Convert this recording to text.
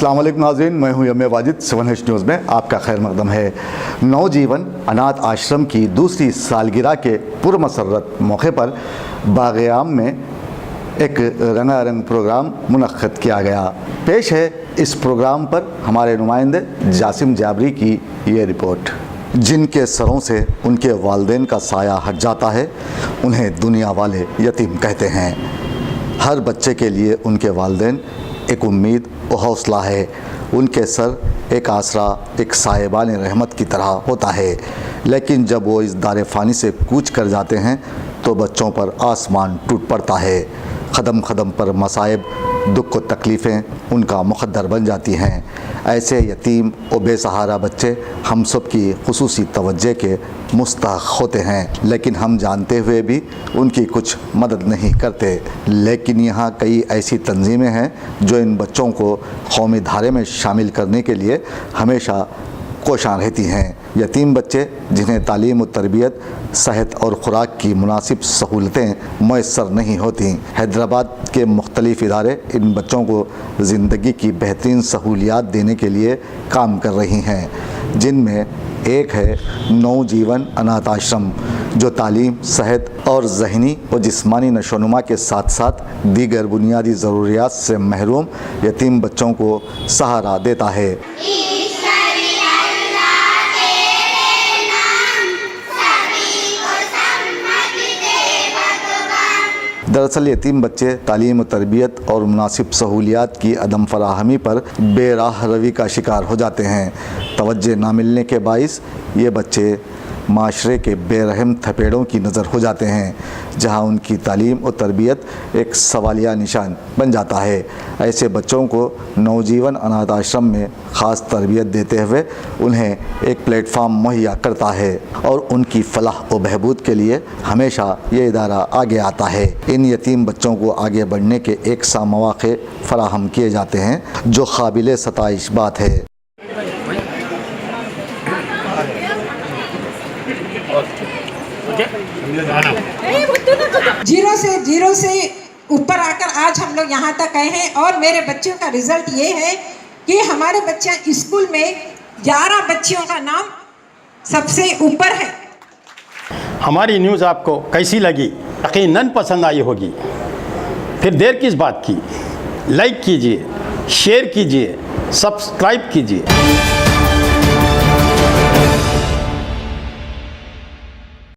अस्सलाम वालेकुम नाज़रीन, मैं हूं यम वाजिद। 7H न्यूज़ में आपका खैर मकदम है। नवजीवन अनाथ आश्रम की दूसरी सालगिरह के पुरमसरत मौके पर बाग़-ए-आम में एक रंगारंग प्रोग्राम मुनक्कद किया गया। पेश है इस प्रोग्राम पर हमारे नुमाइंदे जासिम जाबरी की ये रिपोर्ट। जिनके सरों से उनके वालिदैन का साया हट जाता है, उन्हें दुनिया वाले यतीम कहते हैं। हर बच्चे के लिए उनके वालिदैन एक उम्मीद और हौसला है। उनके सर एक आसरा, एक साहिबान रहमत की तरह होता है। लेकिन जब वो इस दारे फ़ानी से कूच कर जाते हैं तो बच्चों पर आसमान टूट पड़ता है। क़दम क़दम पर मसाइब, दुख और तकलीफ़ें उनका मुक़द्दर बन जाती हैं। ऐसे यतीम और बेसहारा बच्चे हम सब की खुसूसी तवज्जो के मुस्तहक़ होते हैं, लेकिन हम जानते हुए भी उनकी कुछ मदद नहीं करते। लेकिन यहाँ कई ऐसी तंजीमें हैं जो इन बच्चों को कौमी धारे में शामिल करने के लिए हमेशा कोशां रहती हैं। यतीम बच्चे जिन्हें तालीम और तरबियत, सेहत और ख़ुराक की मुनासिब सहूलतें मैसर नहीं होती। हैदराबाद के मुख्तलिफ़ इदारे इन बच्चों को ज़िंदगी की बेहतरीन सहूलियात देने के लिए काम कर रही हैं, जिनमें एक है नवजीवन अनाथ आश्रम, जो तालीम, सेहत और ज़हनी और जिस्मानी नशोनुमा के साथ साथ दीगर बुनियादी ज़रूरियात से महरूम यतीम बच्चों को सहारा देता है। दरअसल यतीम बच्चे तालीम व तरबियत और मुनासिब सहूलियात की अदम फराहमी पर बेराह रवी का शिकार हो जाते हैं। तवज्जो ना मिलने के बाइस ये बच्चे माशरे के बेरहम थपेड़ों की नज़र हो जाते हैं, जहां उनकी तालीम और तरबियत एक सवालिया निशान बन जाता है। ऐसे बच्चों को नवजीवन अनाथ आश्रम में ख़ास तरबियत देते हुए उन्हें एक प्लेटफार्म मुहैया करता है और उनकी फलाह और बहबूद के लिए हमेशा ये इदारा आगे आता है। इन यतीम बच्चों को आगे बढ़ने के एक सा मौक़े फ़राहम किए जाते हैं, जो काबिल सताइश बात है। जीरो से ऊपर आकर आज हम लोग यहाँ तक आए हैं और मेरे बच्चों का रिजल्ट ये है कि हमारे बच्चे स्कूल में 11 बच्चियों का नाम सबसे ऊपर है। हमारी न्यूज़ आपको कैसी लगी? यकीनन पसंद आई होगी। फिर देर किस बात की? लाइक कीजिए, शेयर कीजिए, सब्सक्राइब कीजिए।